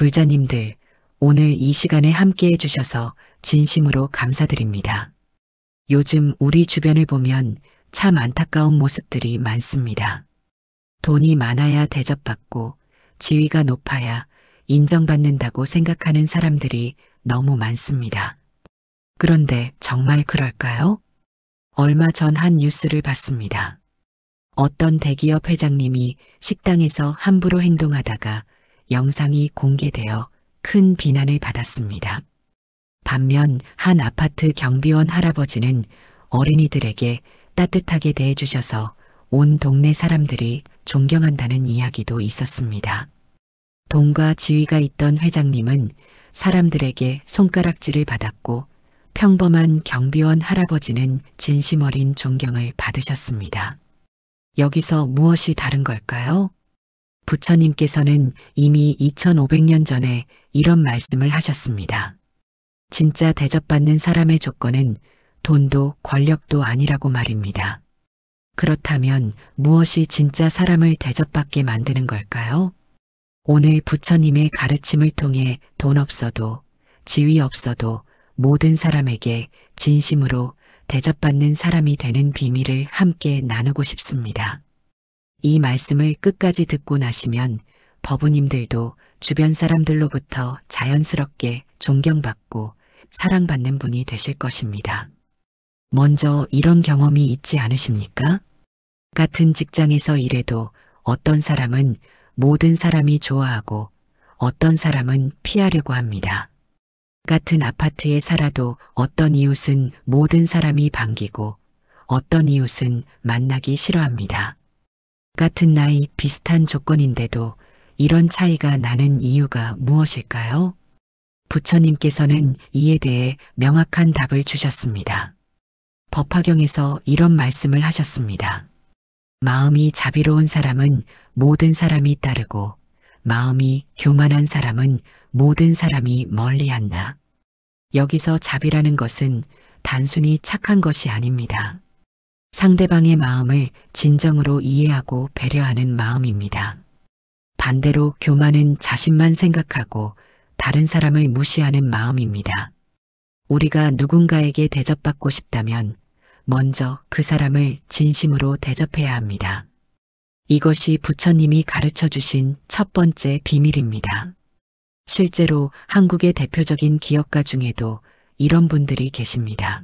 불자님들, 오늘 이 시간에 함께 해주셔서 진심으로 감사드립니다. 요즘 우리 주변을 보면 참 안타까운 모습들이 많습니다. 돈이 많아야 대접받고 지위가 높아야 인정받는다고 생각하는 사람들이 너무 많습니다. 그런데 정말 그럴까요? 얼마 전 한 뉴스를 봤습니다. 어떤 대기업 회장님이 식당에서 함부로 행동하다가 영상이 공개되어 큰 비난을 받았습니다. 반면 한 아파트 경비원 할아버지는 어린이들에게 따뜻하게 대해주셔서 온 동네 사람들이 존경한다는 이야기도 있었습니다. 돈과 지위가 있던 회장님은 사람들에게 손가락질을 받았고 평범한 경비원 할아버지는 진심 어린 존경을 받으셨습니다. 여기서 무엇이 다른 걸까요? 부처님께서는 이미 2500년 전에 이런 말씀을 하셨습니다. 진짜 대접받는 사람의 조건은 돈도 권력도 아니라고 말입니다. 그렇다면 무엇이 진짜 사람을 대접받게 만드는 걸까요? 오늘 부처님의 가르침을 통해 돈 없어도 지위 없어도 모든 사람에게 진심으로 대접받는 사람이 되는 비밀을 함께 나누고 싶습니다. 이 말씀을 끝까지 듣고 나시면 법우님들도 주변 사람들로부터 자연스럽게 존경받고 사랑받는 분이 되실 것입니다. 먼저 이런 경험이 있지 않으십니까? 같은 직장에서 일해도 어떤 사람은 모든 사람이 좋아하고 어떤 사람은 피하려고 합니다. 같은 아파트에 살아도 어떤 이웃은 모든 사람이 반기고 어떤 이웃은 만나기 싫어합니다. 같은 나이 비슷한 조건인데도 이런 차이가 나는 이유가 무엇일까요? 부처님께서는 이에 대해 명확한 답을 주셨습니다. 법화경에서 이런 말씀을 하셨습니다. 마음이 자비로운 사람은 모든 사람이 따르고 마음이 교만한 사람은 모든 사람이 멀리한다. 여기서 자비라는 것은 단순히 착한 것이 아닙니다. 상대방의 마음을 진정으로 이해하고 배려하는 마음입니다. 반대로 교만은 자신만 생각하고 다른 사람을 무시하는 마음입니다. 우리가 누군가에게 대접받고 싶다면 먼저 그 사람을 진심으로 대접해야 합니다. 이것이 부처님이 가르쳐 주신 첫 번째 비밀입니다. 실제로 한국의 대표적인 기업가 중에도 이런 분들이 계십니다.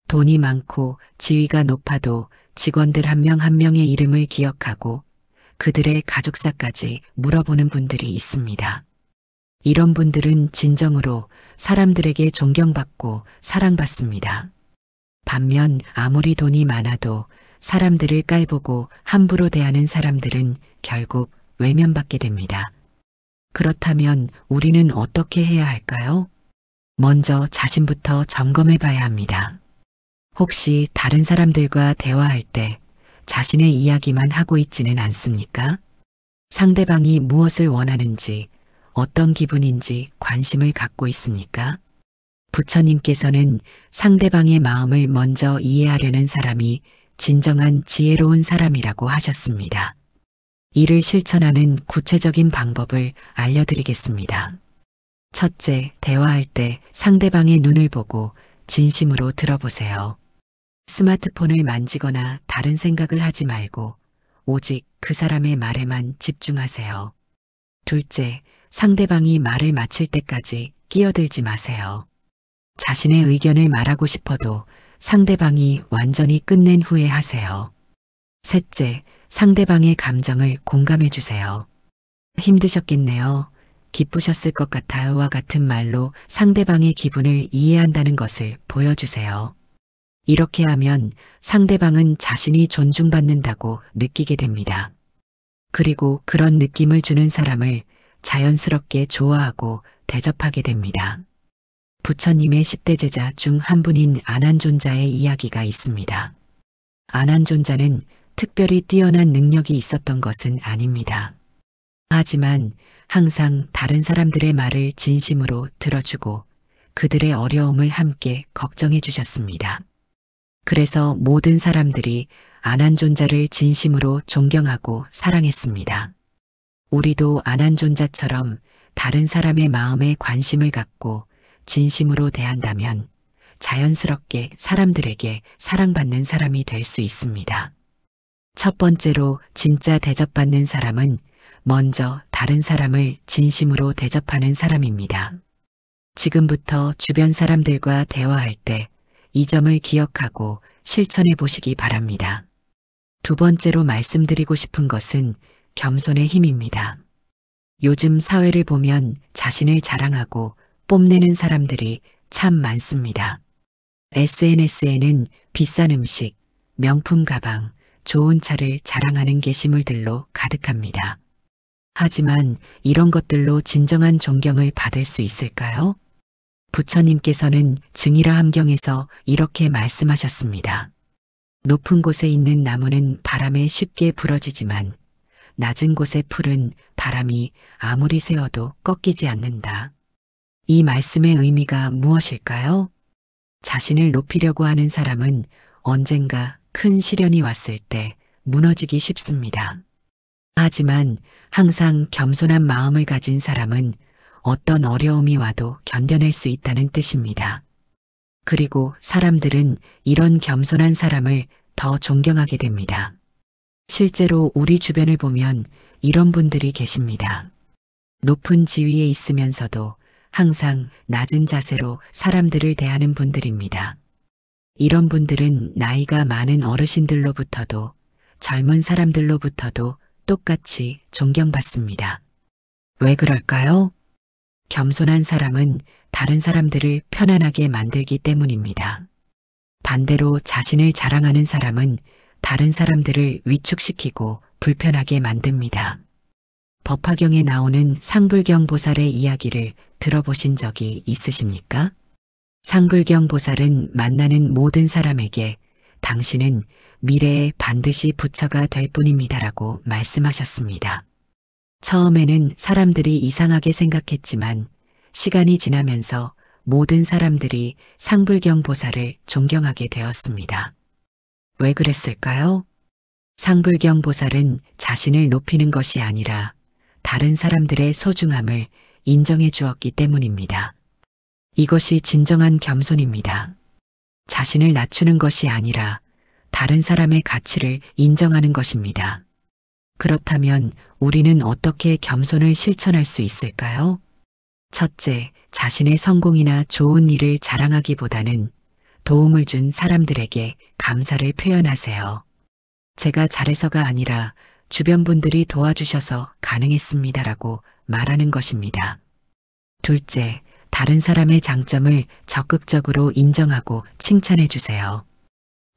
돈이 많고 지위가 높아도 직원들 한 명 한 명의 이름을 기억하고 그들의 가족사까지 물어보는 분들이 있습니다. 이런 분들은 진정으로 사람들에게 존경받고 사랑받습니다. 반면 아무리 돈이 많아도 사람들을 깔보고 함부로 대하는 사람들은 결국 외면받게 됩니다. 그렇다면 우리는 어떻게 해야 할까요? 먼저 자신부터 점검해 봐야 합니다. 혹시 다른 사람들과 대화할 때 자신의 이야기만 하고 있지는 않습니까? 상대방이 무엇을 원하는지, 어떤 기분인지 관심을 갖고 있습니까? 부처님께서는 상대방의 마음을 먼저 이해하려는 사람이 진정한 지혜로운 사람이라고 하셨습니다. 이를 실천하는 구체적인 방법을 알려드리겠습니다. 첫째, 대화할 때 상대방의 눈을 보고 진심으로 들어보세요. 스마트폰을 만지거나 다른 생각을 하지 말고 오직 그 사람의 말에만 집중하세요. 둘째, 상대방이 말을 마칠 때까지 끼어들지 마세요. 자신의 의견을 말하고 싶어도 상대방이 완전히 끝낸 후에 하세요. 셋째, 상대방의 감정을 공감해 주세요. 힘드셨겠네요. 기쁘셨을 것 같아요와 같은 말로 상대방의 기분을 이해한다는 것을 보여주세요. 이렇게 하면 상대방은 자신이 존중받는다고 느끼게 됩니다. 그리고 그런 느낌을 주는 사람을 자연스럽게 좋아하고 대접하게 됩니다. 부처님의 10대 제자 중 한 분인 아난존자의 이야기가 있습니다. 아난존자는 특별히 뛰어난 능력이 있었던 것은 아닙니다. 하지만 항상 다른 사람들의 말을 진심으로 들어주고 그들의 어려움을 함께 걱정해 주셨습니다. 그래서 모든 사람들이 아난존자를 진심으로 존경하고 사랑했습니다. 우리도 아난존자처럼 다른 사람의 마음에 관심을 갖고 진심으로 대한다면 자연스럽게 사람들에게 사랑받는 사람이 될 수 있습니다. 첫 번째로 진짜 대접받는 사람은 먼저 다른 사람을 진심으로 대접하는 사람입니다. 지금부터 주변 사람들과 대화할 때 이 점을 기억하고 실천해 보시기 바랍니다. 두 번째로 말씀드리고 싶은 것은 겸손의 힘입니다. 요즘 사회를 보면 자신을 자랑하고 뽐내는 사람들이 참 많습니다. SNS에는 비싼 음식, 명품 가방, 좋은 차를 자랑하는 게시물들로 가득합니다. 하지만 이런 것들로 진정한 존경을 받을 수 있을까요? 부처님께서는 증이라 함경에서 이렇게 말씀하셨습니다. 높은 곳에 있는 나무는 바람에 쉽게 부러지지만 낮은 곳의 풀은 바람이 아무리 세어도 꺾이지 않는다. 이 말씀의 의미가 무엇일까요? 자신을 높이려고 하는 사람은 언젠가 큰 시련이 왔을 때 무너지기 쉽습니다. 하지만 항상 겸손한 마음을 가진 사람은 어떤 어려움이 와도 견뎌낼 수 있다는 뜻입니다. 그리고 사람들은 이런 겸손한 사람을 더 존경하게 됩니다. 실제로 우리 주변을 보면 이런 분들이 계십니다. 높은 지위에 있으면서도 항상 낮은 자세로 사람들을 대하는 분들입니다. 이런 분들은 나이가 많은 어르신들로부터도 젊은 사람들로부터도 똑같이 존경받습니다. 왜 그럴까요? 겸손한 사람은 다른 사람들을 편안하게 만들기 때문입니다. 반대로 자신을 자랑하는 사람은 다른 사람들을 위축시키고 불편하게 만듭니다. 법화경에 나오는 상불경 보살의 이야기를 들어보신 적이 있으십니까? 상불경 보살은 만나는 모든 사람에게 당신은 미래에 반드시 부처가 될 뿐입니다라고 말씀하셨습니다. 처음에는 사람들이 이상하게 생각했지만 시간이 지나면서 모든 사람들이 상불경 보살을 존경하게 되었습니다. 왜 그랬을까요? 상불경 보살은 자신을 높이는 것이 아니라 다른 사람들의 소중함을 인정해 주었기 때문입니다. 이것이 진정한 겸손입니다. 자신을 낮추는 것이 아니라 다른 사람의 가치를 인정하는 것입니다. 그렇다면 우리는 어떻게 겸손을 실천할 수 있을까요? 첫째, 자신의 성공이나 좋은 일을 자랑하기보다는 도움을 준 사람들에게 감사를 표현하세요. 제가 잘해서가 아니라 주변 분들이 도와주셔서 가능했습니다라고 말하는 것입니다. 둘째, 다른 사람의 장점을 적극적으로 인정하고 칭찬해 주세요.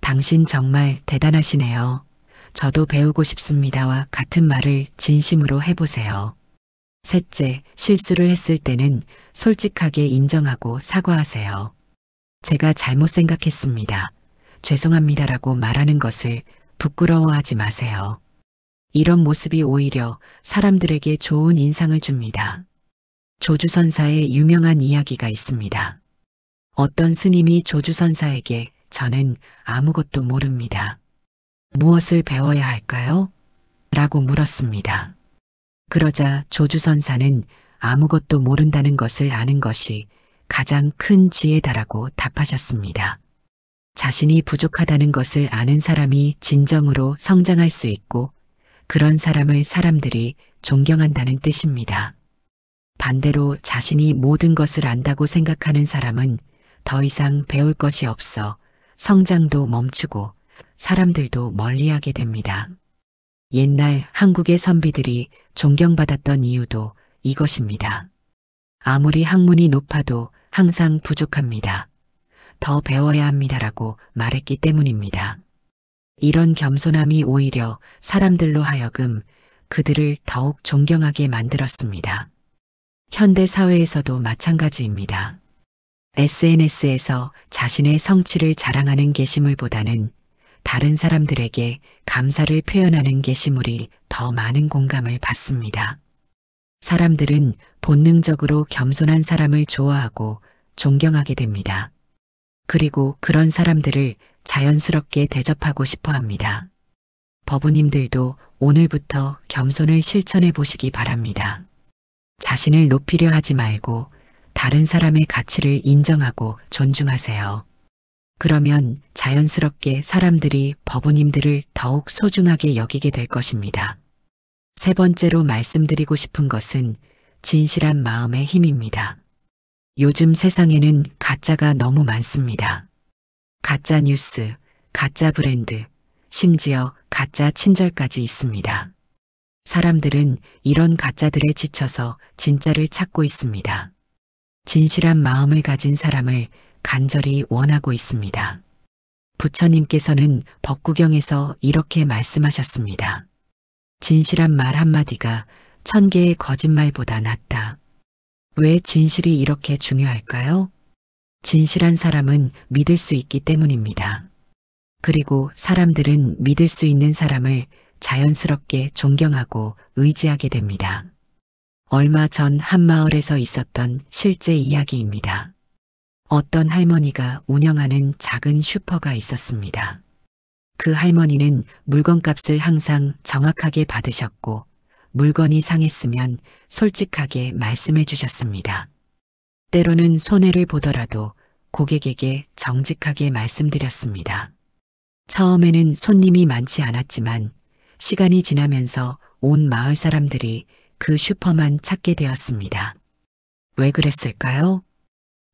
당신 정말 대단하시네요. 저도 배우고 싶습니다와 같은 말을 진심으로 해보세요. 셋째, 실수를 했을 때는 솔직하게 인정하고 사과하세요. 제가 잘못 생각했습니다. 죄송합니다라고 말하는 것을 부끄러워하지 마세요. 이런 모습이 오히려 사람들에게 좋은 인상을 줍니다. 조주선사의 유명한 이야기가 있습니다. 어떤 스님이 조주선사에게 저는 아무것도 모릅니다. 무엇을 배워야 할까요? 라고 물었습니다. 그러자 조주선사는 아무것도 모른다는 것을 아는 것이 가장 큰 지혜다라고 답하셨습니다. 자신이 부족하다는 것을 아는 사람이 진정으로 성장할 수 있고 그런 사람을 사람들이 존경한다는 뜻입니다. 반대로 자신이 모든 것을 안다고 생각하는 사람은 더 이상 배울 것이 없어 성장도 멈추고 사람들도 멀리하게 됩니다. 옛날 한국의 선비들이 존경받았던 이유도 이것입니다. 아무리 학문이 높아도 항상 부족합니다. 더 배워야 합니다라고 말했기 때문입니다. 이런 겸손함이 오히려 사람들로 하여금 그들을 더욱 존경하게 만들었습니다. 현대 사회에서도 마찬가지입니다. SNS에서 자신의 성취를 자랑하는 게시물보다는 다른 사람들에게 감사를 표현하는 게시물이 더 많은 공감을 받습니다. 사람들은 본능적으로 겸손한 사람을 좋아하고 존경하게 됩니다. 그리고 그런 사람들을 자연스럽게 대접하고 싶어 합니다. 법우님들도 오늘부터 겸손을 실천해 보시기 바랍니다. 자신을 높이려 하지 말고 다른 사람의 가치를 인정하고 존중하세요. 그러면 자연스럽게 사람들이 법우님들을 더욱 소중하게 여기게 될 것입니다. 세 번째로 말씀드리고 싶은 것은 진실한 마음의 힘입니다. 요즘 세상에는 가짜가 너무 많습니다. 가짜 뉴스, 가짜 브랜드, 심지어 가짜 친절까지 있습니다. 사람들은 이런 가짜들에 지쳐서 진짜를 찾고 있습니다. 진실한 마음을 가진 사람을 간절히 원하고 있습니다. 부처님께서는 법구경에서 이렇게 말씀하셨습니다. 진실한 말 한마디가 1000개의 거짓말보다 낫다. 왜 진실이 이렇게 중요할까요? 진실한 사람은 믿을 수 있기 때문입니다. 그리고 사람들은 믿을 수 있는 사람을 자연스럽게 존경하고 의지하게 됩니다. 얼마 전 한 마을에서 있었던 실제 이야기입니다. 어떤 할머니가 운영하는 작은 슈퍼가 있었습니다. 그 할머니는 물건값을 항상 정확하게 받으셨고 물건이 상했으면 솔직하게 말씀해 주셨습니다. 때로는 손해를 보더라도 고객에게 정직하게 말씀드렸습니다. 처음에는 손님이 많지 않았지만 시간이 지나면서 온 마을 사람들이 그 슈퍼만 찾게 되었습니다. 왜 그랬을까요?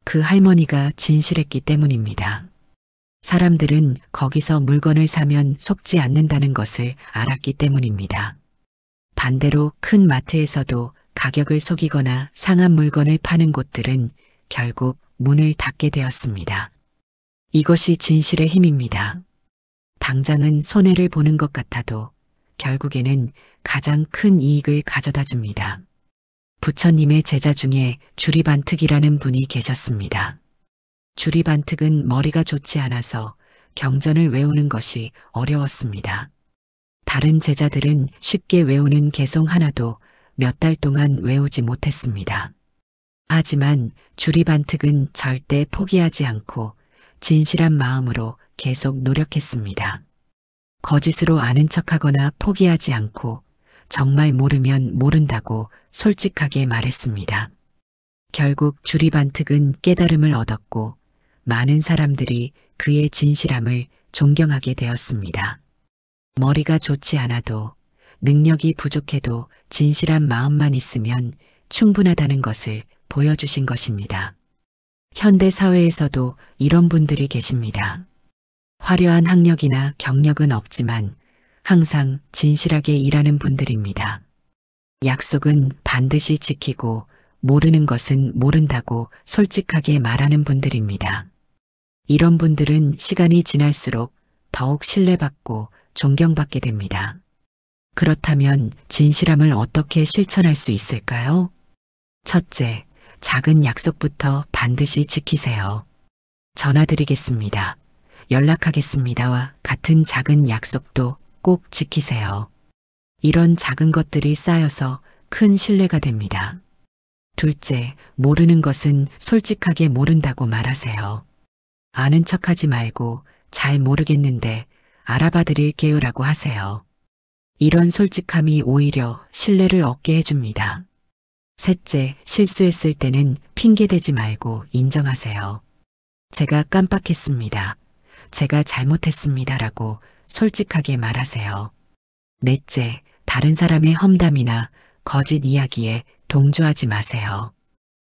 그 할머니가 진실했기 때문입니다. 사람들은 거기서 물건을 사면 속지 않는다는 것을 알았기 때문입니다. 반대로 큰 마트에서도 가격을 속이거나 상한 물건을 파는 곳들은 결국 문을 닫게 되었습니다. 이것이 진실의 힘입니다. 당장은 손해를 보는 것 같아도 결국에는 가장 큰 이익을 가져다 줍니다. 부처님의 제자 중에 주리반특이라는 분이 계셨습니다. 주리반특은 머리가 좋지 않아서 경전을 외우는 것이 어려웠습니다. 다른 제자들은 쉽게 외우는 개송 하나도 몇 달 동안 외우지 못했습니다. 하지만 주리반특은 절대 포기하지 않고 진실한 마음으로 계속 노력했습니다. 거짓으로 아는 척하거나 포기하지 않고 정말 모르면 모른다고 솔직하게 말했습니다. 결국 주리반특은 깨달음을 얻었고 많은 사람들이 그의 진실함을 존경하게 되었습니다. 머리가 좋지 않아도 능력이 부족해도 진실한 마음만 있으면 충분하다는 것을 보여주신 것입니다. 현대 사회에서도 이런 분들이 계십니다. 화려한 학력이나 경력은 없지만 항상 진실하게 일하는 분들입니다. 약속은 반드시 지키고 모르는 것은 모른다고 솔직하게 말하는 분들입니다. 이런 분들은 시간이 지날수록 더욱 신뢰받고 존경받게 됩니다. 그렇다면 진실함을 어떻게 실천할 수 있을까요? 첫째, 작은 약속부터 반드시 지키세요. 전화드리겠습니다. 연락하겠습니다와 같은 작은 약속도 꼭 지키세요. 이런 작은 것들이 쌓여서 큰 신뢰가 됩니다. 둘째, 모르는 것은 솔직하게 모른다고 말하세요. 아는 척하지 말고 잘 모르겠는데 알아봐 드릴게요라고 하세요. 이런 솔직함이 오히려 신뢰를 얻게 해줍니다. 셋째, 실수했을 때는 핑계대지 말고 인정하세요. 제가 깜빡했습니다. 제가 잘못했습니다라고 솔직하게 말하세요. 넷째, 다른 사람의 험담이나 거짓 이야기에 동조하지 마세요.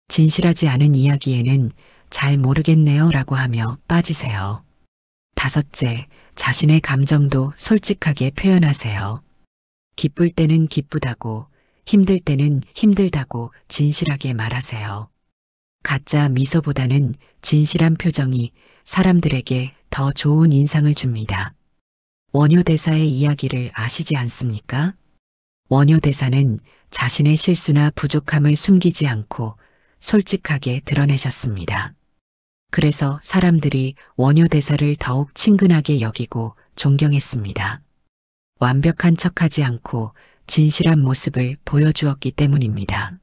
진실하지 않은 이야기에는 잘 모르겠네요라고 하며 빠지세요. 다섯째, 자신의 감정도 솔직하게 표현하세요. 기쁠 때는 기쁘다고, 힘들 때는 힘들다고 진실하게 말하세요. 가짜 미소보다는 진실한 표정이 사람들에게 더 좋은 인상을 줍니다. 원효대사의 이야기를 아시지 않습니까? 원효대사는 자신의 실수나 부족함을 숨기지 않고 솔직하게 드러내셨습니다. 그래서 사람들이 원효대사를 더욱 친근하게 여기고 존경했습니다. 완벽한 척하지 않고 진실한 모습을 보여주었기 때문입니다.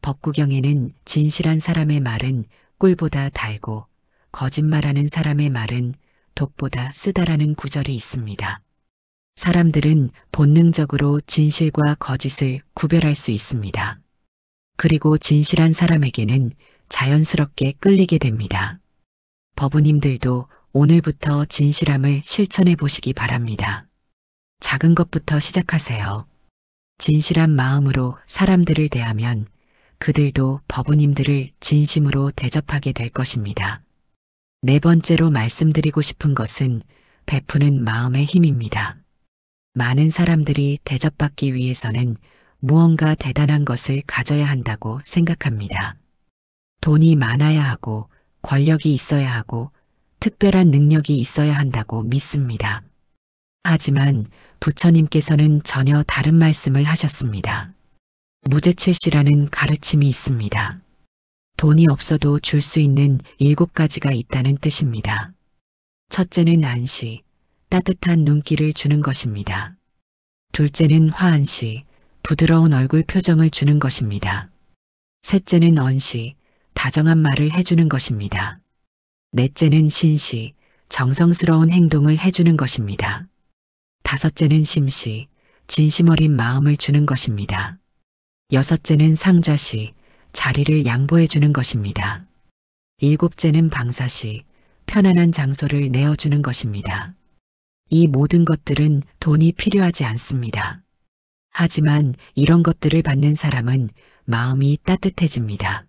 법구경에는 진실한 사람의 말은 꿀보다 달고 거짓말하는 사람의 말은 독보다 쓰다라는 구절이 있습니다. 사람들은 본능적으로 진실과 거짓을 구별할 수 있습니다. 그리고 진실한 사람에게는 자연스럽게 끌리게 됩니다. 법우님들도 오늘부터 진실함을 실천해 보시기 바랍니다. 작은 것부터 시작하세요. 진실한 마음으로 사람들을 대하면 그들도 법우님들을 진심으로 대접하게 될 것입니다. 네 번째로 말씀드리고 싶은 것은 베푸는 마음의 힘입니다. 많은 사람들이 대접받기 위해서는 무언가 대단한 것을 가져야 한다고 생각합니다. 돈이 많아야 하고 권력이 있어야 하고 특별한 능력이 있어야 한다고 믿습니다. 하지만 부처님께서는 전혀 다른 말씀을 하셨습니다. 무죄칠시라는 가르침이 있습니다. 돈이 없어도 줄 수 있는 7가지가 있다는 뜻입니다. 첫째는 안시, 따뜻한 눈길을 주는 것입니다. 둘째는 화안시, 부드러운 얼굴 표정을 주는 것입니다. 셋째는 언시, 다정한 말을 해주는 것입니다. 넷째는 신시, 정성스러운 행동을 해주는 것입니다. 다섯째는 심시, 진심 어린 마음을 주는 것입니다. 여섯째는 상좌시, 자리를 양보해 주는 것입니다. 일곱째는 방사시, 편안한 장소를 내어주는 것입니다. 이 모든 것들은 돈이 필요하지 않습니다. 하지만 이런 것들을 받는 사람은 마음이 따뜻해집니다.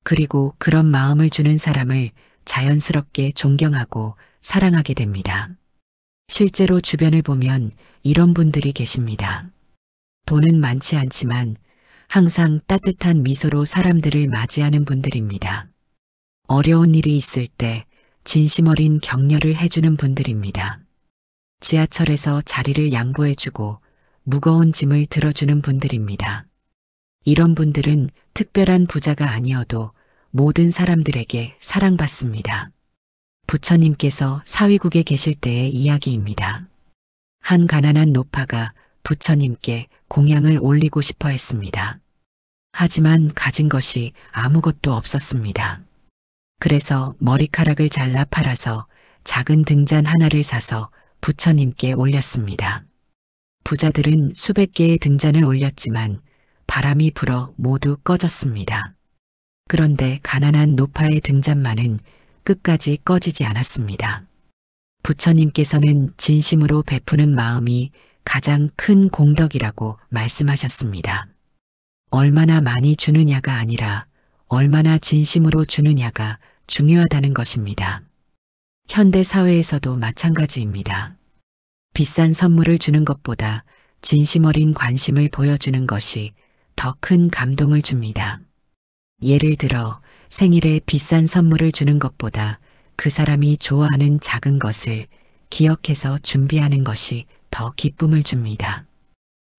그리고 그런 마음을 주는 사람을 자연스럽게 존경하고 사랑하게 됩니다. 실제로 주변을 보면 이런 분들이 계십니다. 돈은 많지 않지만 항상 따뜻한 미소로 사람들을 맞이하는 분들입니다. 어려운 일이 있을 때 진심 어린 격려를 해주는 분들입니다. 지하철에서 자리를 양보해주고 무거운 짐을 들어주는 분들입니다. 이런 분들은 특별한 부자가 아니어도 모든 사람들에게 사랑받습니다. 부처님께서 사위국에 계실 때의 이야기입니다. 한 가난한 노파가 부처님께 공양을 올리고 싶어 했습니다. 하지만 가진 것이 아무것도 없었습니다. 그래서 머리카락을 잘라 팔아서 작은 등잔 하나를 사서 부처님께 올렸습니다. 부자들은 수백 개의 등잔을 올렸지만 바람이 불어 모두 꺼졌습니다. 그런데 가난한 노파의 등잔만은 끝까지 꺼지지 않았습니다. 부처님께서는 진심으로 베푸는 마음이 가장 큰 공덕이라고 말씀하셨습니다. 얼마나 많이 주느냐가 아니라 얼마나 진심으로 주느냐가 중요하다는 것입니다. 현대 사회에서도 마찬가지입니다. 비싼 선물을 주는 것보다 진심 어린 관심을 보여주는 것이 더 큰 감동을 줍니다. 예를 들어 생일에 비싼 선물을 주는 것보다 그 사람이 좋아하는 작은 것을 기억해서 준비하는 것이 더 기쁨을 줍니다.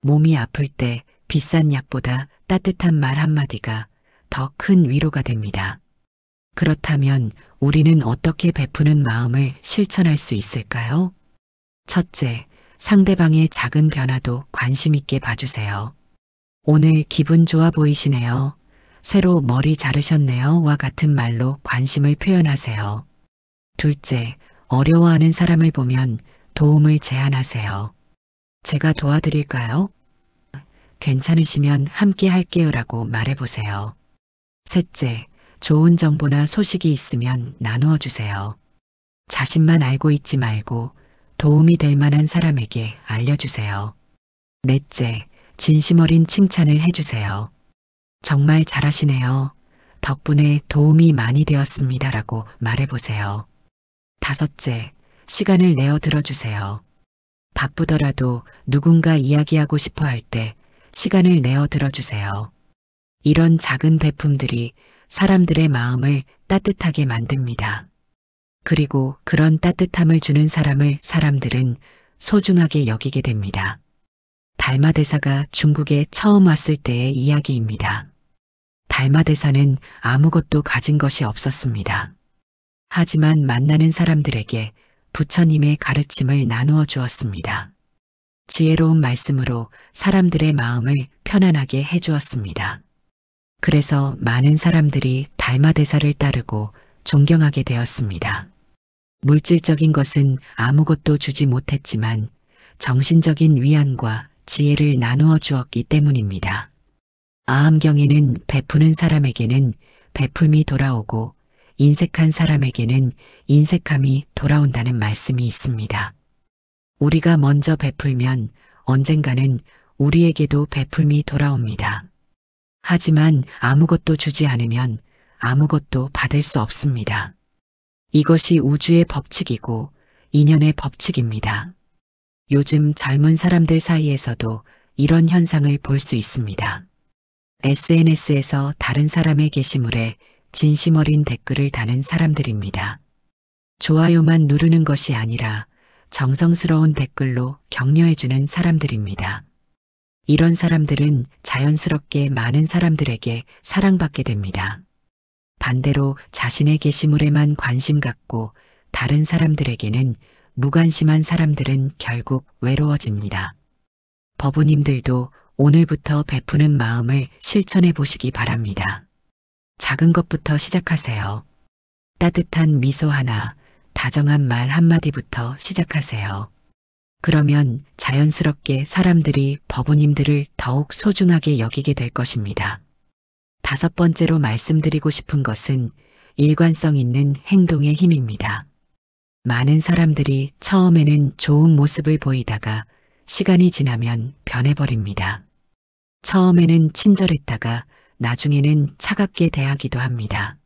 몸이 아플 때 비싼 약보다 따뜻한 말 한마디가 더 큰 위로가 됩니다. 그렇다면 우리는 어떻게 베푸는 마음을 실천할 수 있을까요? 첫째, 상대방의 작은 변화도 관심 있게 봐주세요. 오늘 기분 좋아 보이시네요. 새로 머리 자르셨네요. 와 같은 말로 관심을 표현하세요. 둘째, 어려워하는 사람을 보면 도움을 제안하세요. 제가 도와드릴까요? 괜찮으시면 함께 할게요라고 말해보세요. 셋째, 좋은 정보나 소식이 있으면 나누어 주세요. 자신만 알고 있지 말고 도움이 될 만한 사람에게 알려주세요. 넷째, 진심 어린 칭찬을 해주세요. 정말 잘하시네요. 덕분에 도움이 많이 되었습니다라고 말해보세요. 다섯째, 시간을 내어 들어주세요. 바쁘더라도 누군가 이야기하고 싶어 할 때 시간을 내어 들어주세요. 이런 작은 베품들이 사람들의 마음을 따뜻하게 만듭니다. 그리고 그런 따뜻함을 주는 사람을 사람들은 소중하게 여기게 됩니다. 달마대사가 중국에 처음 왔을 때의 이야기입니다. 달마대사는 아무것도 가진 것이 없었습니다. 하지만 만나는 사람들에게 부처님의 가르침을 나누어 주었습니다. 지혜로운 말씀으로 사람들의 마음을 편안하게 해주었습니다. 그래서 많은 사람들이 달마대사를 따르고 존경하게 되었습니다. 물질적인 것은 아무것도 주지 못했지만 정신적인 위안과 지혜를 나누어 주었기 때문입니다. 아함경에는 베푸는 사람에게는 베풀미 돌아오고 인색한 사람에게는 인색함이 돌아온다는 말씀이 있습니다. 우리가 먼저 베풀면 언젠가는 우리에게도 베풀미 돌아옵니다. 하지만 아무것도 주지 않으면 아무것도 받을 수 없습니다. 이것이 우주의 법칙이고 인연의 법칙입니다. 요즘 젊은 사람들 사이에서도 이런 현상을 볼 수 있습니다. SNS에서 다른 사람의 게시물에 진심 어린 댓글을 다는 사람들입니다. 좋아요만 누르는 것이 아니라 정성스러운 댓글로 격려해주는 사람들입니다. 이런 사람들은 자연스럽게 많은 사람들에게 사랑받게 됩니다. 반대로 자신의 게시물에만 관심 갖고 다른 사람들에게는 무관심한 사람들은 결국 외로워집니다. 법우님들도 오늘부터 베푸는 마음을 실천해 보시기 바랍니다. 작은 것부터 시작하세요. 따뜻한 미소 하나, 다정한 말 한마디부터 시작하세요. 그러면 자연스럽게 사람들이 법우님들을 더욱 소중하게 여기게 될 것입니다. 5번째로 말씀드리고 싶은 것은 일관성 있는 행동의 힘입니다. 많은 사람들이 처음에는 좋은 모습을 보이다가 시간이 지나면 변해버립니다. 처음에는 친절했다가 나중에는 차갑게 대하기도 합니다.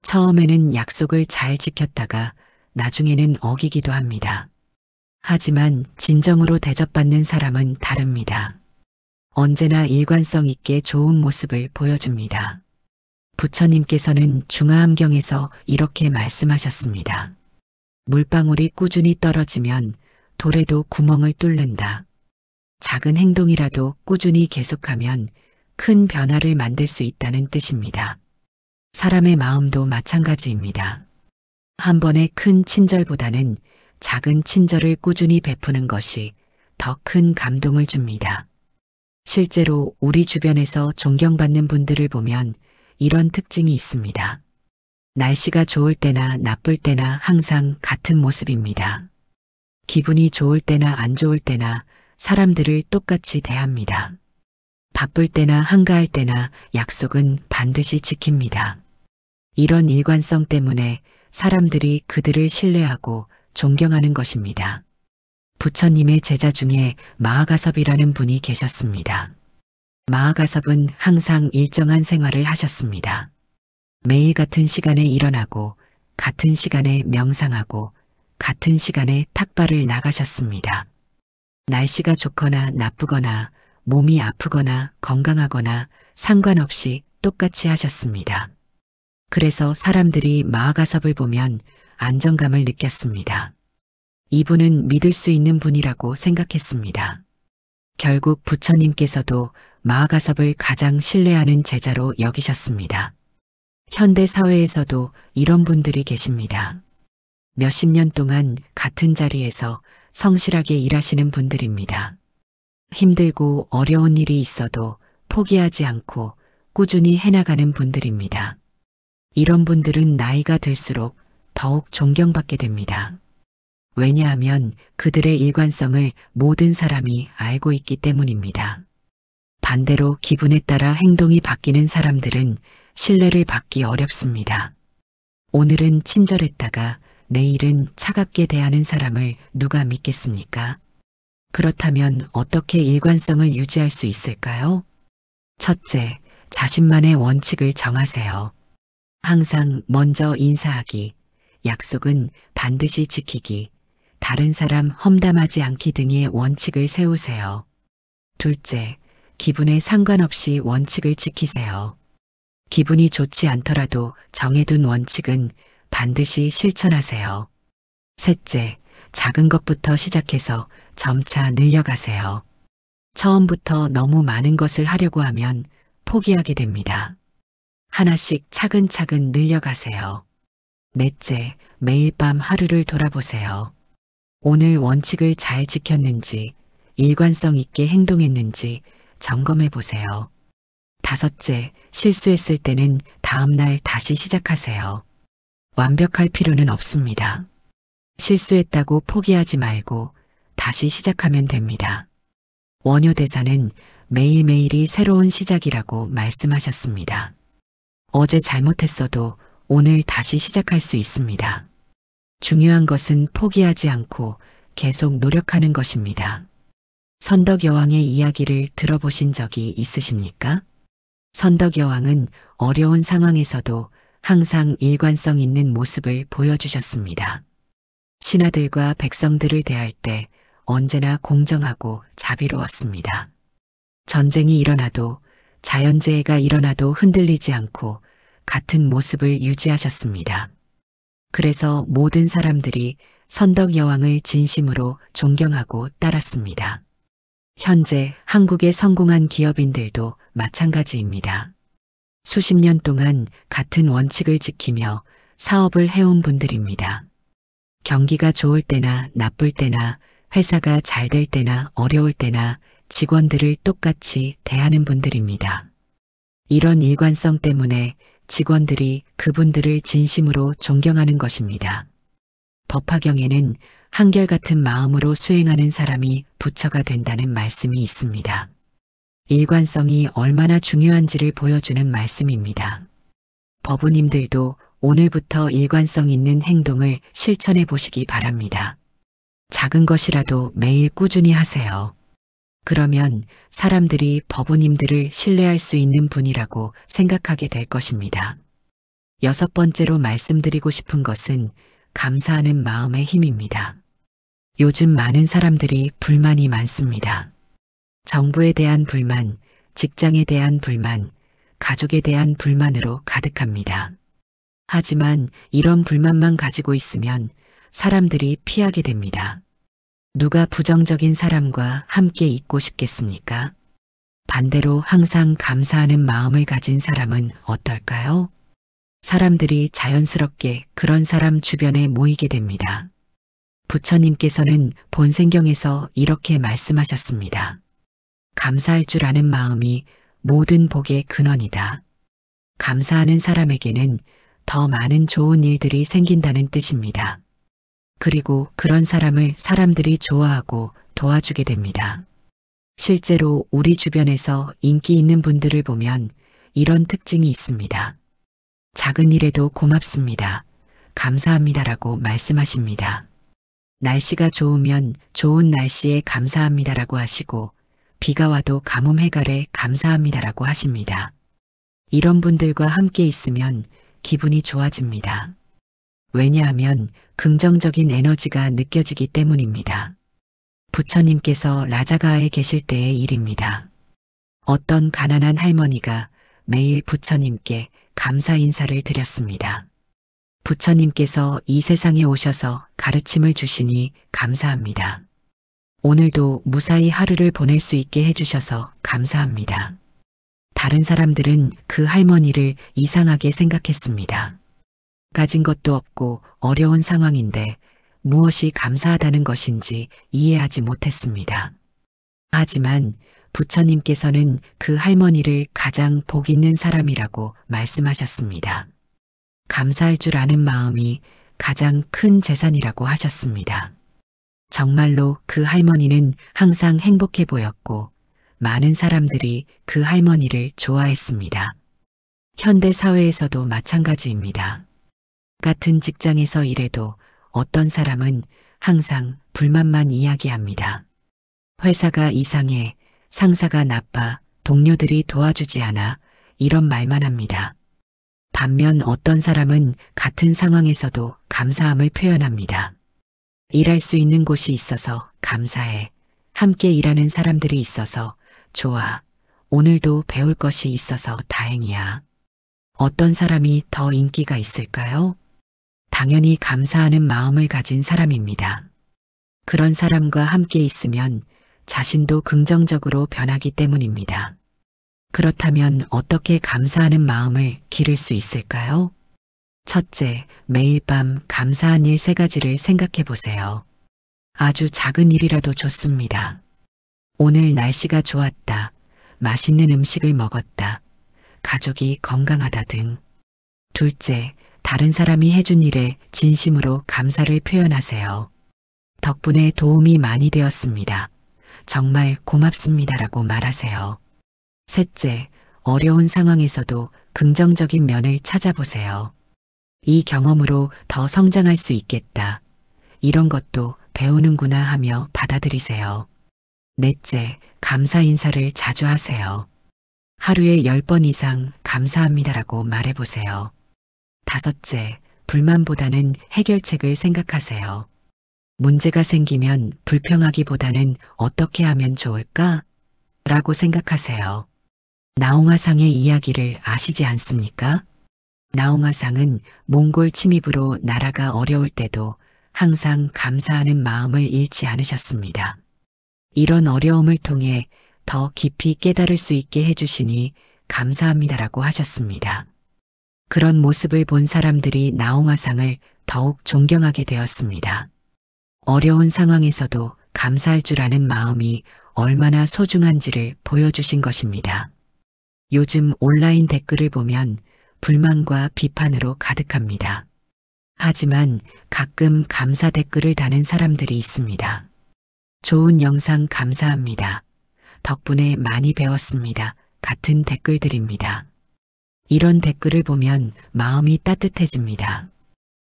처음에는 약속을 잘 지켰다가 나중에는 어기기도 합니다. 하지만 진정으로 대접받는 사람은 다릅니다. 언제나 일관성 있게 좋은 모습을 보여줍니다. 부처님께서는 중화암경에서 이렇게 말씀하셨습니다. 물방울이 꾸준히 떨어지면 돌에도 구멍을 뚫는다. 작은 행동이라도 꾸준히 계속하면 큰 변화를 만들 수 있다는 뜻입니다. 사람의 마음도 마찬가지입니다. 한 번의 큰 친절보다는 작은 친절을 꾸준히 베푸는 것이 더 큰 감동을 줍니다. 실제로 우리 주변에서 존경받는 분들을 보면 이런 특징이 있습니다. 날씨가 좋을 때나 나쁠 때나 항상 같은 모습입니다. 기분이 좋을 때나 안 좋을 때나 사람들을 똑같이 대합니다. 바쁠 때나 한가할 때나 약속은 반드시 지킵니다. 이런 일관성 때문에 사람들이 그들을 신뢰하고 존경하는 것입니다. 부처님의 제자 중에 마하가섭이라는 분이 계셨습니다. 마하가섭은 항상 일정한 생활을 하셨습니다. 매일 같은 시간에 일어나고 같은 시간에 명상하고 같은 시간에 탁발을 나가셨습니다. 날씨가 좋거나 나쁘거나 몸이 아프거나 건강하거나 상관없이 똑같이 하셨습니다. 그래서 사람들이 마하가섭을 보면 안정감을 느꼈습니다. 이분은 믿을 수 있는 분이라고 생각했습니다. 결국 부처님께서도 마하가섭을 가장 신뢰하는 제자로 여기셨습니다. 현대 사회에서도 이런 분들이 계십니다. 몇십 년 동안 같은 자리에서 성실하게 일하시는 분들입니다. 힘들고 어려운 일이 있어도 포기하지 않고 꾸준히 해나가는 분들입니다. 이런 분들은 나이가 들수록 더욱 존경받게 됩니다. 왜냐하면 그들의 일관성을 모든 사람이 알고 있기 때문입니다. 반대로 기분에 따라 행동이 바뀌는 사람들은 신뢰를 받기 어렵습니다. 오늘은 친절했다가 내일은 차갑게 대하는 사람을 누가 믿겠습니까? 그렇다면 어떻게 일관성을 유지할 수 있을까요? 첫째, 자신만의 원칙을 정하세요. 항상 먼저 인사하기, 약속은 반드시 지키기, 다른 사람 험담하지 않기 등의 원칙을 세우세요. 둘째, 기분에 상관없이 원칙을 지키세요. 기분이 좋지 않더라도 정해둔 원칙은 반드시 실천하세요. 셋째, 작은 것부터 시작해서 점차 늘려가세요. 처음부터 너무 많은 것을 하려고 하면 포기하게 됩니다. 하나씩 차근차근 늘려가세요. 넷째, 매일 밤 하루를 돌아보세요. 오늘 원칙을 잘 지켰는지, 일관성 있게 행동했는지 점검해 보세요. 다섯째, 실수했을 때는 다음날 다시 시작하세요. 완벽할 필요는 없습니다. 실수했다고 포기하지 말고 다시 시작하면 됩니다. 원효대사는 매일매일이 새로운 시작이라고 말씀하셨습니다. 어제 잘못했어도 오늘 다시 시작할 수 있습니다. 중요한 것은 포기하지 않고 계속 노력하는 것입니다. 선덕 여왕의 이야기를 들어보신 적이 있으십니까? 선덕 여왕은 어려운 상황에서도 항상 일관성 있는 모습을 보여주셨습니다. 신하들과 백성들을 대할 때 언제나 공정하고 자비로웠습니다. 전쟁이 일어나도 자연재해가 일어나도 흔들리지 않고 같은 모습을 유지하셨습니다. 그래서 모든 사람들이 선덕 여왕을 진심으로 존경하고 따랐습니다. 현재 한국의 성공한 기업인들도 마찬가지입니다. 수십 년 동안 같은 원칙을 지키며 사업을 해온 분들입니다. 경기가 좋을 때나 나쁠 때나 회사가 잘 될 때나 어려울 때나 직원들을 똑같이 대하는 분들입니다. 이런 일관성 때문에 직원들이 그분들을 진심으로 존경하는 것입니다. 법화경에는 한결같은 마음으로 수행하는 사람이 부처가 된다는 말씀이 있습니다. 일관성이 얼마나 중요한지를 보여주는 말씀입니다. 법우님들도 오늘부터 일관성 있는 행동을 실천해 보시기 바랍니다. 작은 것이라도 매일 꾸준히 하세요. 그러면 사람들이 법우님들을 신뢰할 수 있는 분이라고 생각하게 될 것입니다. 6번째로 말씀드리고 싶은 것은 감사하는 마음의 힘입니다. 요즘 많은 사람들이 불만이 많습니다. 정부에 대한 불만, 직장에 대한 불만, 가족에 대한 불만으로 가득합니다. 하지만 이런 불만만 가지고 있으면 사람들이 피하게 됩니다. 누가 부정적인 사람과 함께 있고 싶겠습니까? 반대로 항상 감사하는 마음을 가진 사람은 어떨까요? 사람들이 자연스럽게 그런 사람 주변에 모이게 됩니다. 부처님께서는 본생경에서 이렇게 말씀하셨습니다. 감사할 줄 아는 마음이 모든 복의 근원이다. 감사하는 사람에게는 더 많은 좋은 일들이 생긴다는 뜻입니다. 그리고 그런 사람을 사람들이 좋아하고 도와주게 됩니다. 실제로 우리 주변에서 인기 있는 분들을 보면 이런 특징이 있습니다. 작은 일에도 고맙습니다. 감사합니다라고 말씀하십니다. 날씨가 좋으면 좋은 날씨에 감사합니다라고 하시고 비가 와도 가뭄 해갈에 감사합니다라고 하십니다. 이런 분들과 함께 있으면 기분이 좋아집니다. 왜냐하면 긍정적인 에너지가 느껴지기 때문입니다. 부처님께서 라자가에 계실 때의 일입니다. 어떤 가난한 할머니가 매일 부처님께 감사 인사를 드렸습니다. 부처님께서 이 세상에 오셔서 가르침을 주시니 감사합니다. 오늘도 무사히 하루를 보낼 수 있게 해주셔서 감사합니다. 다른 사람들은 그 할머니를 이상하게 생각했습니다. 가진 것도 없고 어려운 상황인데 무엇이 감사하다는 것인지 이해하지 못했습니다. 하지만 부처님께서는 그 할머니를 가장 복 있는 사람이라고 말씀하셨습니다. 감사할 줄 아는 마음이 가장 큰 재산이라고 하셨습니다. 정말로 그 할머니는 항상 행복해 보였고 많은 사람들이 그 할머니를 좋아했습니다. 현대 사회에서도 마찬가지입니다. 같은 직장에서 일해도 어떤 사람은 항상 불만만 이야기합니다. 회사가 이상해, 상사가 나빠, 동료들이 도와주지 않아 이런 말만 합니다. 반면 어떤 사람은 같은 상황에서도 감사함을 표현합니다. 일할 수 있는 곳이 있어서 감사해. 함께 일하는 사람들이 있어서 좋아. 오늘도 배울 것이 있어서 다행이야. 어떤 사람이 더 인기가 있을까요? 당연히 감사하는 마음을 가진 사람입니다. 그런 사람과 함께 있으면 자신도 긍정적으로 변하기 때문입니다. 그렇다면 어떻게 감사하는 마음을 기를 수 있을까요? 첫째, 매일 밤 감사한 일 3가지를 생각해 보세요. 아주 작은 일이라도 좋습니다. 오늘 날씨가 좋았다. 맛있는 음식을 먹었다. 가족이 건강하다 등. 둘째, 다른 사람이 해준 일에 진심으로 감사를 표현하세요. 덕분에 도움이 많이 되었습니다. 정말 고맙습니다라고 말하세요. 셋째, 어려운 상황에서도 긍정적인 면을 찾아보세요. 이 경험으로 더 성장할 수 있겠다. 이런 것도 배우는구나 하며 받아들이세요. 넷째, 감사 인사를 자주 하세요. 하루에 10번 이상 감사합니다라고 말해보세요. 다섯째, 불만보다는 해결책을 생각하세요. 문제가 생기면 불평하기보다는 어떻게 하면 좋을까? 라고 생각하세요. 나홍화상의 이야기를 아시지 않습니까? 나홍화상은 몽골 침입으로 나라가 어려울 때도 항상 감사하는 마음을 잃지 않으셨습니다. 이런 어려움을 통해 더 깊이 깨달을 수 있게 해주시니 감사합니다라고 하셨습니다. 그런 모습을 본 사람들이 나홍화상을 더욱 존경하게 되었습니다. 어려운 상황에서도 감사할 줄 아는 마음이 얼마나 소중한지를 보여주신 것입니다. 요즘 온라인 댓글을 보면 불만과 비판으로 가득합니다. 하지만 가끔 감사 댓글을 다는 사람들이 있습니다. 좋은 영상 감사합니다. 덕분에 많이 배웠습니다. 같은 댓글들입니다. 이런 댓글을 보면 마음이 따뜻해집니다.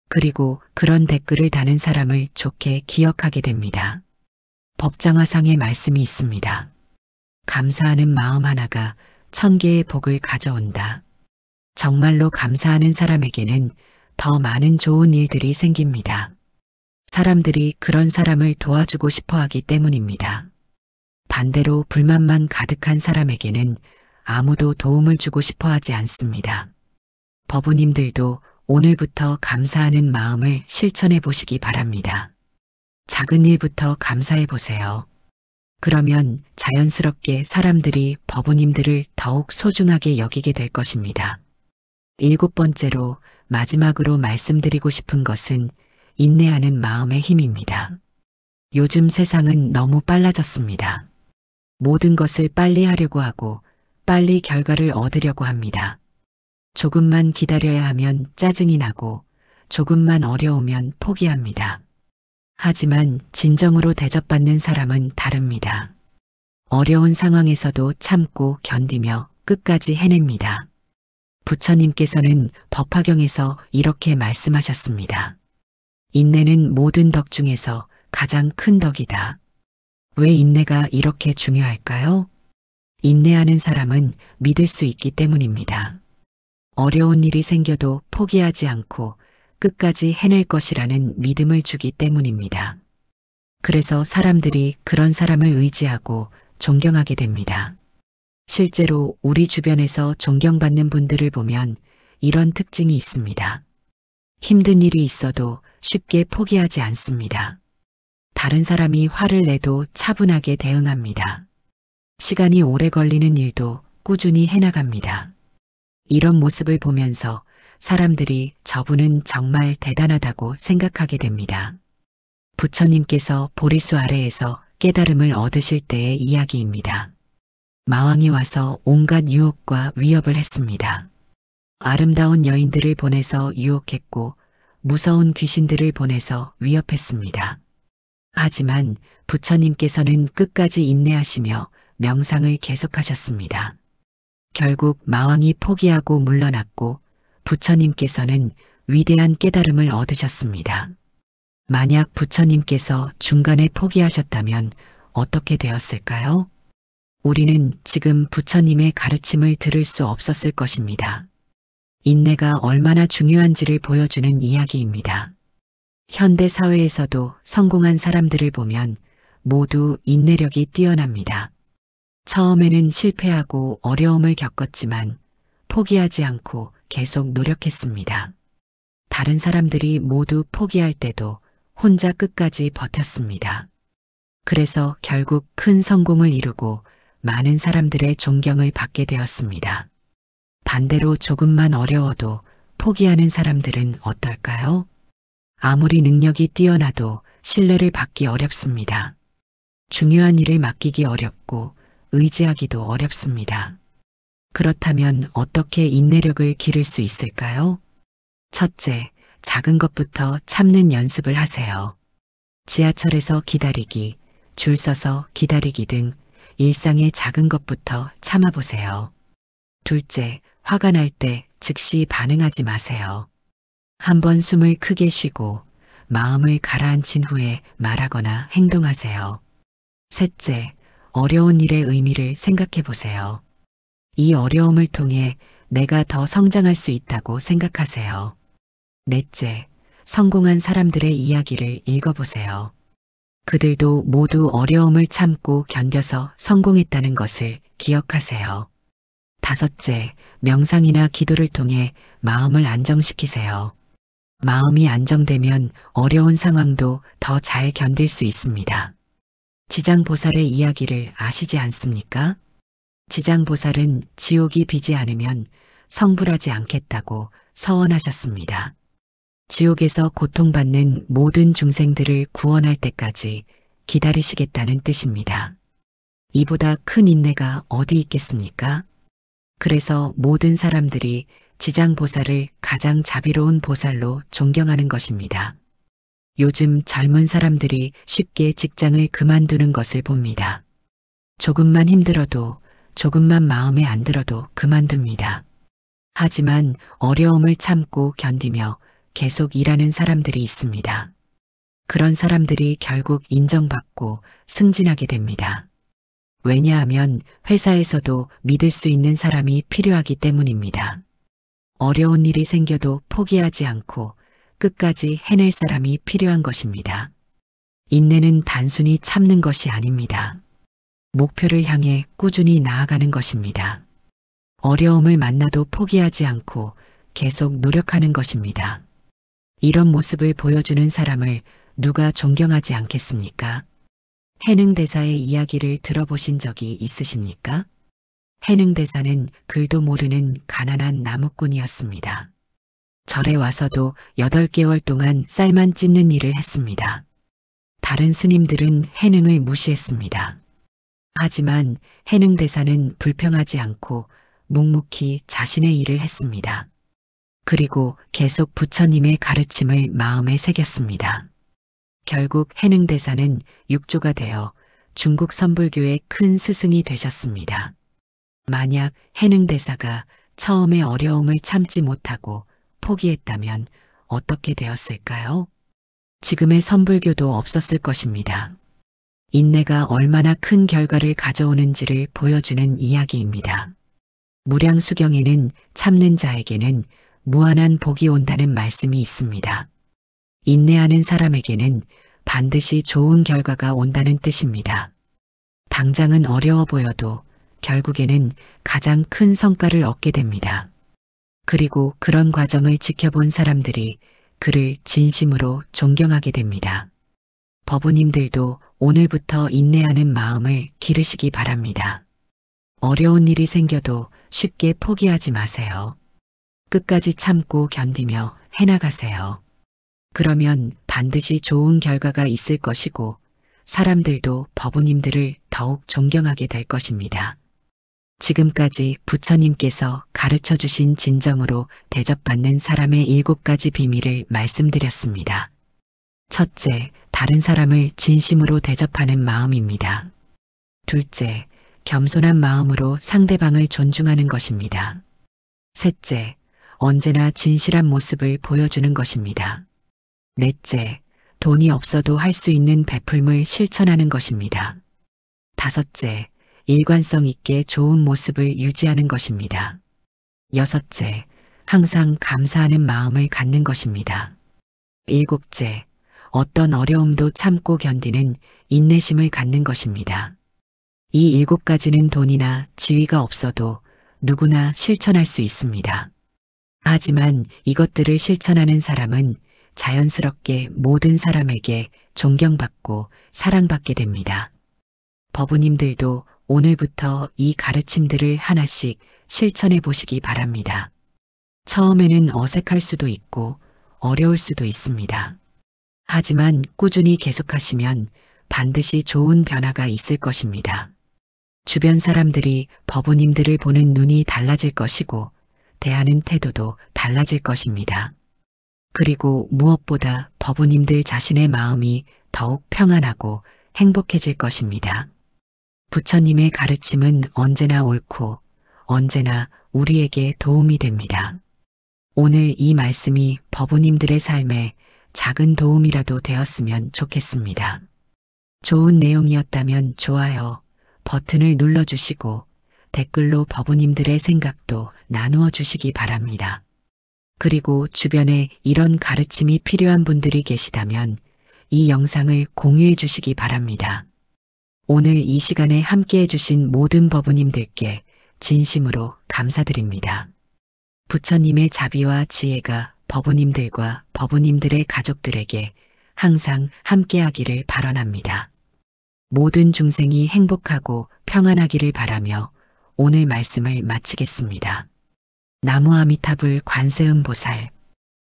그리고 그런 댓글을 다는 사람을 좋게 기억하게 됩니다. 법장화상의 말씀이 있습니다. 감사하는 마음 하나가 1000개의 복을 가져온다. 정말로 감사하는 사람에게는 더 많은 좋은 일들이 생깁니다. 사람들이 그런 사람을 도와주고 싶어 하기 때문입니다. 반대로 불만만 가득한 사람에게는 아무도 도움을 주고 싶어 하지 않습니다. 법우님들도 오늘부터 감사하는 마음을 실천해 보시기 바랍니다. 작은 일부터 감사해 보세요. 그러면 자연스럽게 사람들이 법우님들을 더욱 소중하게 여기게 될 것입니다. 7번째로 마지막으로 말씀드리고 싶은 것은 인내하는 마음의 힘입니다. 요즘 세상은 너무 빨라졌습니다. 모든 것을 빨리 하려고 하고 빨리 결과를 얻으려고 합니다. 조금만 기다려야 하면 짜증이 나고 조금만 어려우면 포기합니다. 하지만 진정으로 대접받는 사람은 다릅니다. 어려운 상황에서도 참고 견디며 끝까지 해냅니다. 부처님께서는 법화경에서 이렇게 말씀하셨습니다. 인내는 모든 덕 중에서 가장 큰 덕이다. 왜 인내가 이렇게 중요할까요? 인내하는 사람은 믿을 수 있기 때문입니다. 어려운 일이 생겨도 포기하지 않고 끝까지 해낼 것이라는 믿음을 주기 때문입니다. 그래서 사람들이 그런 사람을 의지하고 존경하게 됩니다. 실제로 우리 주변에서 존경받는 분들을 보면 이런 특징이 있습니다. 힘든 일이 있어도 쉽게 포기하지 않습니다. 다른 사람이 화를 내도 차분하게 대응합니다. 시간이 오래 걸리는 일도 꾸준히 해나갑니다. 이런 모습을 보면서 사람들이 저분은 정말 대단하다고 생각하게 됩니다. 부처님께서 보리수 아래에서 깨달음을 얻으실 때의 이야기입니다. 마왕이 와서 온갖 유혹과 위협을 했습니다. 아름다운 여인들을 보내서 유혹했고 무서운 귀신들을 보내서 위협했습니다. 하지만 부처님께서는 끝까지 인내하시며 명상을 계속하셨습니다. 결국 마왕이 포기하고 물러났고 부처님께서는 위대한 깨달음을 얻으셨습니다. 만약 부처님께서 중간에 포기하셨다면 어떻게 되었을까요? 우리는 지금 부처님의 가르침을 들을 수 없었을 것입니다. 인내가 얼마나 중요한지를 보여주는 이야기입니다. 현대 사회에서도 성공한 사람들을 보면 모두 인내력이 뛰어납니다. 처음에는 실패하고 어려움을 겪었지만 포기하지 않고 계속 노력했습니다. 다른 사람들이 모두 포기할 때도 혼자 끝까지 버텼습니다. 그래서 결국 큰 성공을 이루고 많은 사람들의 존경을 받게 되었습니다. 반대로 조금만 어려워도 포기하는 사람들은 어떨까요? 아무리 능력이 뛰어나도 신뢰를 받기 어렵습니다. 중요한 일을 맡기기 어렵고 의지하기도 어렵습니다. 그렇다면 어떻게 인내력을 기를 수 있을까요? 첫째, 작은 것부터 참는 연습을 하세요. 지하철에서 기다리기, 줄 서서 기다리기 등 일상의 작은 것부터 참아보세요. 둘째, 화가 날 때 즉시 반응하지 마세요. 한번 숨을 크게 쉬고 마음을 가라앉힌 후에 말하거나 행동하세요. 셋째, 어려운 일의 의미를 생각해 보세요. 이 어려움을 통해 내가 더 성장할 수 있다고 생각하세요. 넷째, 성공한 사람들의 이야기를 읽어보세요. 그들도 모두 어려움을 참고 견뎌서 성공했다는 것을 기억하세요. 다섯째, 명상이나 기도를 통해 마음을 안정시키세요. 마음이 안정되면 어려운 상황도 더 잘 견딜 수 있습니다. 지장보살의 이야기를 아시지 않습니까? 지장보살은 지옥이 비지 않으면 성불하지 않겠다고 서원하셨습니다. 지옥에서 고통받는 모든 중생들을 구원할 때까지 기다리시겠다는 뜻입니다. 이보다 큰 인내가 어디 있겠습니까? 그래서 모든 사람들이 지장보살을 가장 자비로운 보살로 존경하는 것입니다. 요즘 젊은 사람들이 쉽게 직장을 그만두는 것을 봅니다. 조금만 힘들어도 조금만 마음에 안 들어도 그만둡니다. 하지만 어려움을 참고 견디며 계속 일하는 사람들이 있습니다. 그런 사람들이 결국 인정받고 승진하게 됩니다. 왜냐하면 회사에서도 믿을 수 있는 사람이 필요하기 때문입니다. 어려운 일이 생겨도 포기하지 않고 끝까지 해낼 사람이 필요한 것입니다. 인내는 단순히 참는 것이 아닙니다. 목표를 향해 꾸준히 나아가는 것입니다. 어려움을 만나도 포기하지 않고 계속 노력하는 것입니다. 이런 모습을 보여주는 사람을 누가 존경하지 않겠습니까? 해능대사의 이야기를 들어보신 적이 있으십니까? 해능대사는 글도 모르는 가난한 나무꾼이었습니다. 절에 와서도 8개월 동안 쌀만 찢는 일을 했습니다. 다른 스님들은 해능을 무시했습니다. 하지만 해능대사는 불평하지 않고 묵묵히 자신의 일을 했습니다. 그리고 계속 부처님의 가르침을 마음에 새겼습니다. 결국 해능대사는 육조가 되어 중국 선불교의 큰 스승이 되셨습니다. 만약 해능대사가 처음에 어려움을 참지 못하고 포기했다면 어떻게 되었을까요? 지금의 선불교도 없었을 것입니다. 인내가 얼마나 큰 결과를 가져오는지를 보여주는 이야기입니다. 무량수경에는 참는 자에게는 무한한 복이 온다는 말씀이 있습니다. 인내하는 사람에게는 반드시 좋은 결과가 온다는 뜻입니다. 당장은 어려워 보여도 결국에는 가장 큰 성과를 얻게 됩니다. 그리고 그런 과정을 지켜본 사람들이 그를 진심으로 존경하게 됩니다. 법우님들도 오늘부터 인내하는 마음을 기르시기 바랍니다. 어려운 일이 생겨도 쉽게 포기하지 마세요. 끝까지 참고 견디며 해나가세요. 그러면 반드시 좋은 결과가 있을 것이고 사람들도 법우님들을 더욱 존경하게 될 것입니다. 지금까지 부처님께서 가르쳐 주신 진정으로 대접받는 사람의 7가지 비밀을 말씀드렸습니다. 첫째, 다른 사람을 진심으로 대접하는 마음입니다. 둘째, 겸손한 마음으로 상대방을 존중하는 것입니다. 셋째, 언제나 진실한 모습을 보여주는 것입니다. 넷째, 돈이 없어도 할 수 있는 베풀물 실천하는 것입니다. 다섯째, 일관성 있게 좋은 모습을 유지하는 것입니다. 여섯째, 항상 감사하는 마음을 갖는 것입니다. 일곱째, 어떤 어려움도 참고 견디는 인내심을 갖는 것입니다. 이 7가지는 돈이나 지위가 없어도 누구나 실천할 수 있습니다. 하지만 이것들을 실천하는 사람은 자연스럽게 모든 사람에게 존경받고 사랑받게 됩니다. 법우님들도 오늘부터 이 가르침들을 하나씩 실천해 보시기 바랍니다. 처음에는 어색할 수도 있고 어려울 수도 있습니다. 하지만 꾸준히 계속하시면 반드시 좋은 변화가 있을 것입니다. 주변 사람들이 법우님들을 보는 눈이 달라질 것이고 대하는 태도도 달라질 것입니다. 그리고 무엇보다 법우님들 자신의 마음이 더욱 평안하고 행복해질 것입니다. 부처님의 가르침은 언제나 옳고 언제나 우리에게 도움이 됩니다. 오늘 이 말씀이 법우님들의 삶에 작은 도움이라도 되었으면 좋겠습니다. 좋은 내용이었다면 좋아요 버튼을 눌러주시고 댓글로 법우님들의 생각도 나누어 주시기 바랍니다. 그리고 주변에 이런 가르침이 필요한 분들이 계시다면 이 영상을 공유해 주시기 바랍니다. 오늘 이 시간에 함께 해주신 모든 법우님들께 진심으로 감사드립니다. 부처님의 자비와 지혜가 법우님들과 법우님들의 가족들에게 항상 함께하기를 발언합니다. 모든 중생이 행복하고 평안하기를 바라며 오늘 말씀을 마치겠습니다. 나무 아미타불 관세음보살